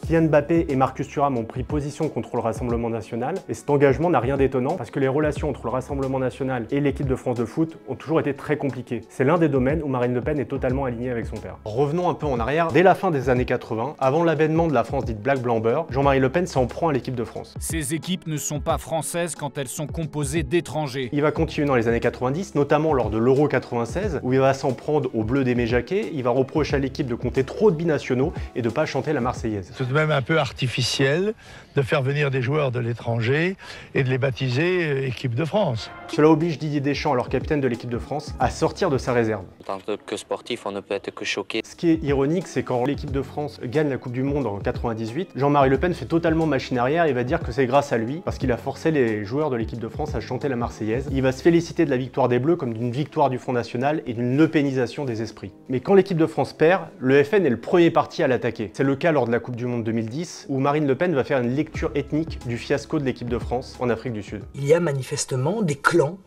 Kylian Mbappé et Marcus Thuram ont pris position contre le Rassemblement national et cet engagement n'a rien d'étonnant parce que les relations entre le Rassemblement national et l'équipe de France de foot ont toujours été très compliquées. C'est l'un des domaines où Marine Le Pen est totalement alignée avec son père. Revenons un peu en arrière. Dès la fin des années 80, avant l'avènement de la France dite Black Blanc Beurre, Jean-Marie Le Pen s'en prend à l'équipe de France. Ces équipes ne sont pas françaises quand elles sont composées d'étrangers. Il va continuer dans les années 90, notamment lors de l'Euro 96, où il va s'en prendre au bleu des Méjaquets. Il va reprocher à l'équipe de compter trop de binationaux et de ne pas chanter la Marseillaise. C'est même un peu artificiel de faire venir des joueurs de l'étranger et de les baptiser équipe de France. Cela oblige Didier Deschamps, alors capitaine de l'équipe de France, à sortir de sa réserve. En tant que sportif, on ne peut être que choqué. Ce qui est ironique, c'est quand l'équipe de France gagne la Coupe du Monde en 98, Jean-Marie Le Pen fait totalement machine arrière et va dire que c'est grâce à lui, parce qu'il a forcé les joueurs de l'équipe de France à chanter la Marseillaise. Il va se féliciter de la victoire des Bleus comme d'une victoire du Front National et d'une lepénisation des esprits. Mais quand l'équipe de France perd, le FN est le premier parti à l'attaquer. C'est le cas lors de la Coupe du Monde 2010, où Marine Le Pen va faire une lecture ethnique du fiasco de l'équipe de France en Afrique du Sud. Il y a manifestement des clans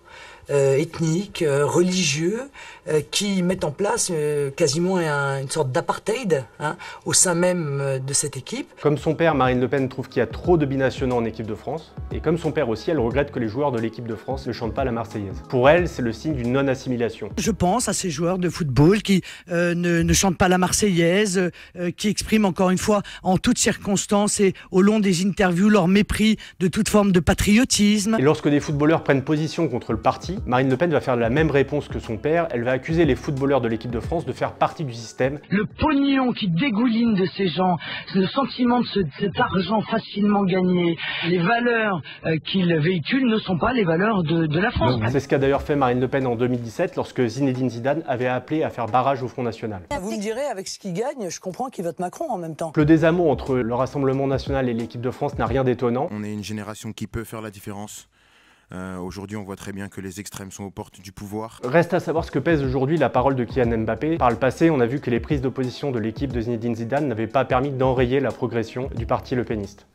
ethniques, religieux, qui mettent en place quasiment une sorte d'apartheid au sein même de cette équipe. Comme son père, Marine Le Pen trouve qu'il y a trop de binationaux en équipe de France, et comme son père aussi, elle regrette que les joueurs de l'équipe de France ne chantent pas la Marseillaise. Pour elle, c'est le signe d'une non-assimilation. Je pense à ces joueurs de football qui ne chantent pas la Marseillaise, qui expriment encore une fois en toutes circonstances et au long des interviews leur mépris de toute forme de patriotisme. Et lorsque des footballeurs prennent position contre le parti, Marine Le Pen va faire la même réponse que son père. Elle va accuser les footballeurs de l'équipe de France de faire partie du système. Le pognon qui dégouline de ces gens, le sentiment de cet argent facilement gagné, les valeurs qu'ils véhiculent ne sont pas les valeurs de la France. C'est ce qu'a d'ailleurs fait Marine Le Pen en 2017 lorsque Zinedine Zidane avait appelé à faire barrage au Front National. Vous me direz, avec ce qu'il gagne, je comprends qu'il vote Macron en même temps. Le désamour entre le Rassemblement national et l'équipe de France n'a rien d'étonnant. On est une génération qui peut faire la différence. Aujourd'hui, on voit très bien que les extrêmes sont aux portes du pouvoir. Reste à savoir ce que pèse aujourd'hui la parole de Kylian Mbappé. Par le passé, on a vu que les prises d'opposition de l'équipe de Zinedine Zidane n'avaient pas permis d'enrayer la progression du parti lepéniste.